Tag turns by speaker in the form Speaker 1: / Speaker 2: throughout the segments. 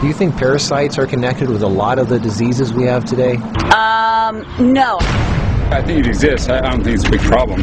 Speaker 1: Do you think parasites are connected with a lot of the diseases we have today?
Speaker 2: No.
Speaker 3: I think it exists. I don't think it's a big problem.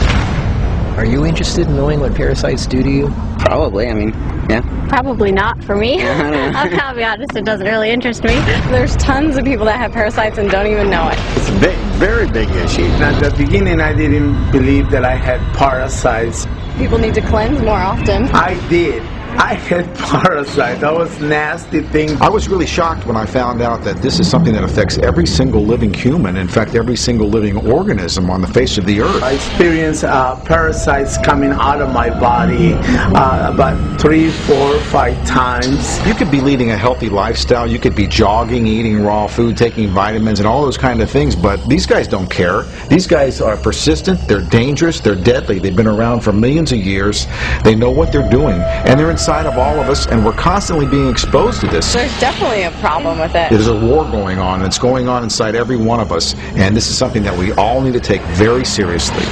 Speaker 1: Are you interested in knowing what parasites do to you?
Speaker 4: Probably, I mean, yeah.
Speaker 5: Probably not for me. I'll be honest, it doesn't really interest me. There's tons of people that have parasites and don't even know it.
Speaker 6: It's a very big issue. At the beginning, I didn't believe that I had parasites.
Speaker 5: People need to cleanse more often.
Speaker 6: I did. I had parasites. That was nasty thing.
Speaker 7: I was really shocked when I found out that this is something that affects every single living human, in fact every single living organism on the face of the earth.
Speaker 6: I experienced parasites coming out of my body about 3, 4, 5 times.
Speaker 7: You could be leading a healthy lifestyle, you could be jogging, eating raw food, taking vitamins and all those kind of things, but these guys don't care. These guys are persistent, they're dangerous, they're deadly. They've been around for millions of years. They know what they're doing, and they're inside of all of us, and we're constantly being exposed to this.
Speaker 5: There's definitely a problem with it.
Speaker 7: There's a war going on, and it's going on inside every one of us, and this is something that we all need to take very seriously.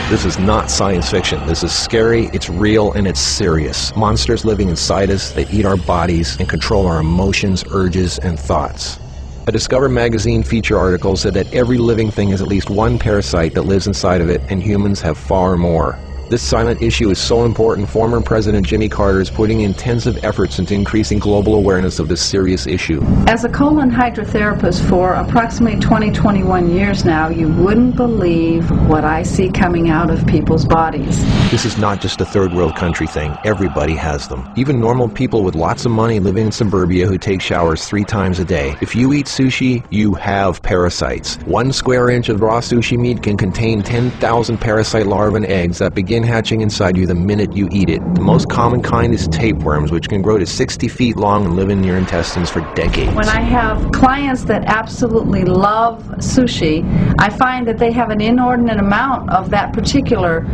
Speaker 1: This is not science fiction. This is scary, it's real, and it's serious. Monsters living inside us that eat our bodies and control our emotions, urges, and thoughts. A Discover magazine feature article said that every living thing has at least one parasite that lives inside of it, and humans have far more. This silent issue is so important, former President Jimmy Carter is putting intensive efforts into increasing global awareness of this serious issue.
Speaker 8: As a colon hydrotherapist for approximately 21 years now, you wouldn't believe what I see coming out of people's bodies.
Speaker 1: This is not just a third world country thing. Everybody has them. Even normal people with lots of money living in suburbia who take showers 3 times a day. If you eat sushi, you have parasites. 1 square inch of raw sushi meat can contain 10,000 parasite larvae and eggs that begin hatching inside you the minute you eat it. The most common kind is tapeworms, which can grow to 60 feet long and live in your intestines for decades.
Speaker 8: When I have clients that absolutely love sushi, I find that they have an inordinate amount of that particular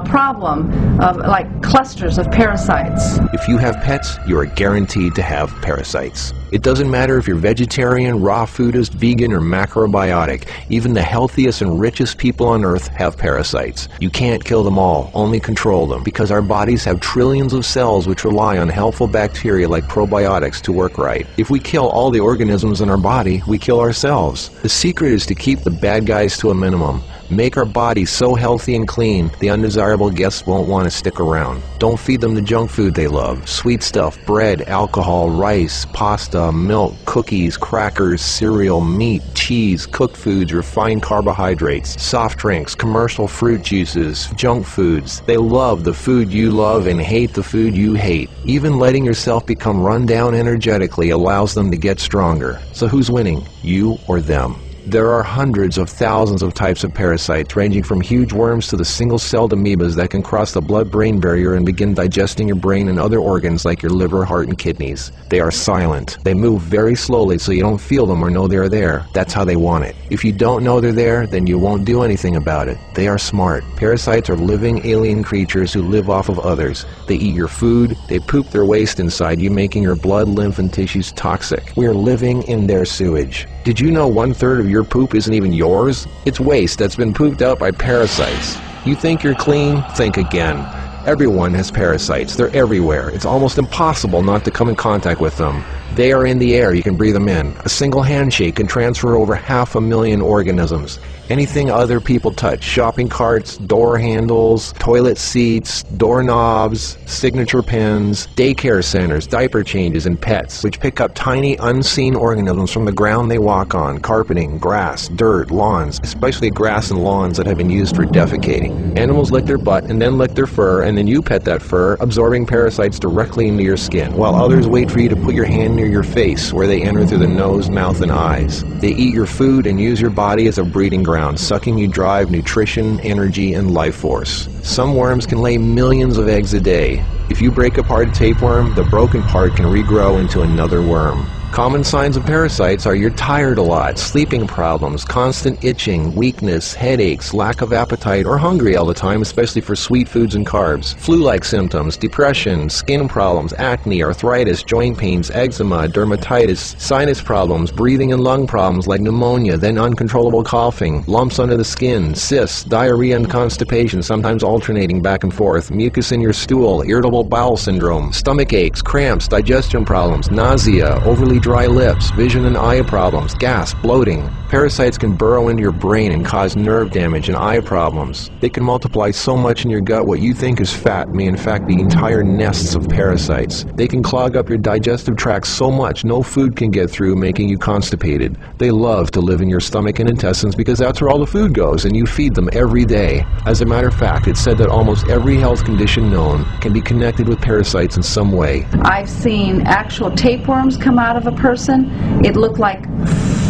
Speaker 8: problem, of like clusters of parasites.
Speaker 1: If you have pets, you are guaranteed to have parasites. It doesn't matter if you're vegetarian, raw foodist, vegan, or macrobiotic. Even the healthiest and richest people on earth have parasites. You can't kill them all, only control them, because our bodies have trillions of cells which rely on helpful bacteria like probiotics to work right. If we kill all the organisms in our body, we kill ourselves. The secret is to keep the bad guys to a minimum. Make our bodies so healthy and clean, the undesirable guests won't want to stick around. Don't feed them the junk food they love. Sweet stuff, bread, alcohol, rice, pasta, milk, cookies, crackers, cereal, meat, cheese, cooked foods, refined carbohydrates, soft drinks, commercial fruit juices, junk foods. They love the food you love and hate the food you hate. Even letting yourself become run down energetically allows them to get stronger. So who's winning, you or them? There are hundreds of thousands of types of parasites, ranging from huge worms to the single-celled amoebas that can cross the blood-brain barrier and begin digesting your brain and other organs like your liver, heart, and kidneys. They are silent. They move very slowly so you don't feel them or know they're there. That's how they want it. If you don't know they're there, then you won't do anything about it. They are smart. Parasites are living alien creatures who live off of others. They eat your food. They poop their waste inside you, making your blood, lymph, and tissues toxic. We are living in their sewage. Did you know 1/3 of your poop isn't even yours? It's waste that's been pooped out by parasites. You think you're clean? Think again. Everyone has parasites. They're everywhere. It's almost impossible not to come in contact with them. They are in the air. You can breathe them in. A single handshake can transfer over 500,000 organisms. Anything other people touch, shopping carts, door handles, toilet seats, doorknobs, signature pens, daycare centers, diaper changes, and pets, which pick up tiny unseen organisms from the ground they walk on, carpeting, grass, dirt, lawns, especially grass and lawns that have been used for defecating. Animals lick their butt and then lick their fur, and then you pet that fur, absorbing parasites directly into your skin, while others wait for you to put your hand near your face, where they enter through the nose, mouth, and eyes. They eat your food and use your body as a breeding ground, sucking you dry of nutrition, energy, and life force. Some worms can lay millions of eggs a day. If you break apart a tapeworm, the broken part can regrow into another worm. Common signs of parasites are you're tired a lot, sleeping problems, constant itching, weakness, headaches, lack of appetite, or hungry all the time, especially for sweet foods and carbs, flu-like symptoms, depression, skin problems, acne, arthritis, joint pains, eczema, dermatitis, sinus problems, breathing and lung problems like pneumonia, then uncontrollable coughing, lumps under the skin, cysts, diarrhea and constipation, sometimes alternating back and forth, mucus in your stool, irritable bowel syndrome, stomach aches, cramps, digestion problems, nausea, overly dry lips, vision and eye problems, gas, bloating. Parasites can burrow into your brain and cause nerve damage and eye problems. They can multiply so much in your gut what you think is fat may in fact be entire nests of parasites. They can clog up your digestive tract so much no food can get through, making you constipated. They love to live in your stomach and intestines because that's where all the food goes, and you feed them every day. As a matter of fact, it's said that almost every health condition known can be connected with parasites in some way.
Speaker 8: I've seen actual tapeworms come out of a person. It looked like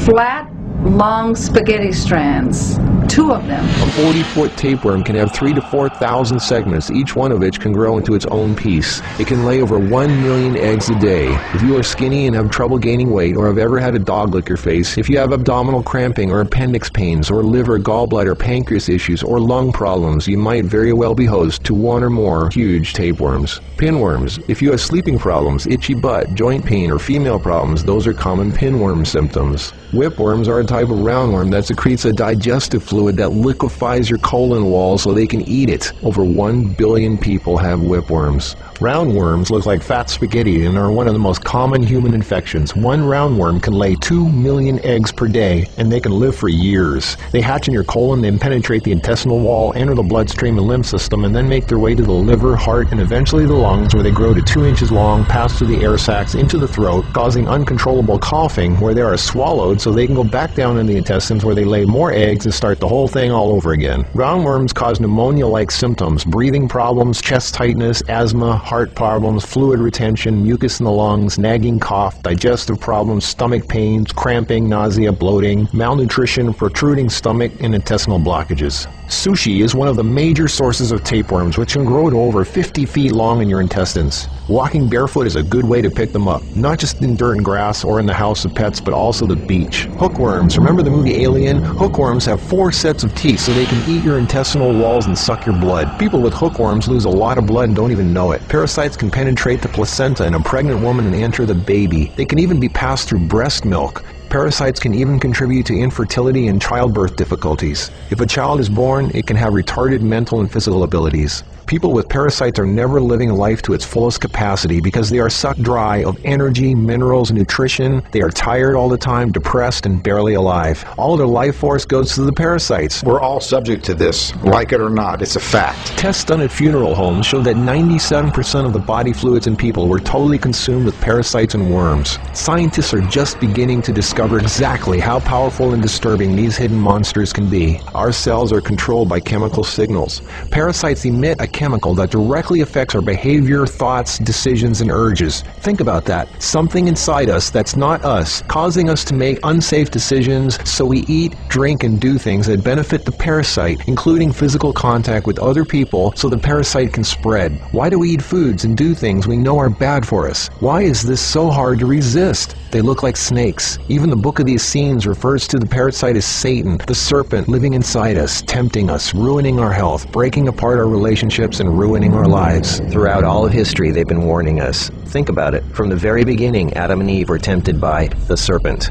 Speaker 8: flat, long spaghetti strands. 2 of them.
Speaker 1: A 40-foot tapeworm can have 3,000 to 4,000 segments, each one of which can grow into its own piece. It can lay over 1 million eggs a day. If you are skinny and have trouble gaining weight, or have ever had a dog lick your face, if you have abdominal cramping or appendix pains, or liver, gallbladder, pancreas issues, or lung problems, you might very well be host to 1 or more huge tapeworms. Pinworms. If you have sleeping problems, itchy butt, joint pain, or female problems, those are common pinworm symptoms. Whipworms are a type of roundworm that secretes a digestive fluid that liquefies your colon wall so they can eat it. Over 1 billion people have whipworms. Roundworms look like fat spaghetti and are one of the most common human infections. One roundworm can lay 2 million eggs per day, and they can live for years. They hatch in your colon, then penetrate the intestinal wall, enter the bloodstream and lymph system, and then make their way to the liver, heart, and eventually the lungs, where they grow to 2 inches long, pass through the air sacs into the throat, causing uncontrollable coughing, where they are swallowed so they can go back down in the intestines, where they lay more eggs and start the whole thing all over again. Roundworms cause pneumonia-like symptoms, breathing problems, chest tightness, asthma, heart problems, fluid retention, mucus in the lungs, nagging cough, digestive problems, stomach pains, cramping, nausea, bloating, malnutrition, protruding stomach, and intestinal blockages. Sushi is one of the major sources of tapeworms, which can grow to over 50 feet long in your intestines. Walking barefoot is a good way to pick them up, not just in dirt and grass or in the house of pets, but also the beach. Hookworms. Remember the movie Alien? Hookworms have 4 sets of teeth so they can eat your intestinal walls and suck your blood. People with hookworms lose a lot of blood and don't even know it. Parasites can penetrate the placenta in a pregnant woman and enter the baby. They can even be passed through breast milk. Parasites can even contribute to infertility and childbirth difficulties. If a child is born, it can have retarded mental and physical abilities. People with parasites are never living life to its fullest capacity because they are sucked dry of energy, minerals, and nutrition. They are tired all the time, depressed, and barely alive. All of their life force goes to the parasites.
Speaker 7: We're all subject to this, like it or not. It's a fact.
Speaker 1: Tests done at funeral homes show that 97% of the body fluids in people were totally consumed with parasites and worms. Scientists are just beginning to discover exactly how powerful and disturbing these hidden monsters can be. Our cells are controlled by chemical signals. Parasites emit a chemical that directly affects our behavior, thoughts, decisions, and urges. Think about that. Something inside us that's not us, causing us to make unsafe decisions, so we eat, drink, and do things that benefit the parasite, including physical contact with other people so the parasite can spread. Why do we eat foods and do things we know are bad for us? Why is this so hard to resist? They look like snakes. Even the Book of the Essenes refers to the parasite as Satan, the serpent living inside us, tempting us, ruining our health, breaking apart our relationships, and ruining our lives.
Speaker 9: Throughout all of history, they've been warning us. Think about it. From the very beginning, Adam and Eve were tempted by the serpent.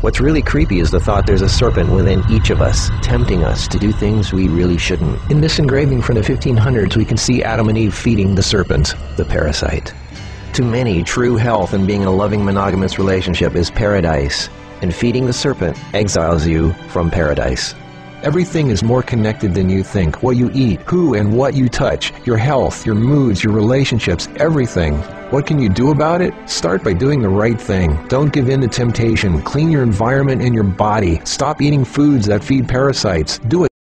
Speaker 9: What's really creepy is the thought there's a serpent within each of us, tempting us to do things we really shouldn't. In this engraving from the 1500s, we can see Adam and Eve feeding the serpent, the parasite. To many, true health and being in a loving monogamous relationship is paradise, and feeding the serpent exiles you from paradise.
Speaker 1: Everything is more connected than you think. What you eat, who and what you touch, your health, your moods, your relationships, everything. What can you do about it? Start by doing the right thing. Don't give in to temptation. Clean your environment and your body. Stop eating foods that feed parasites. Do it.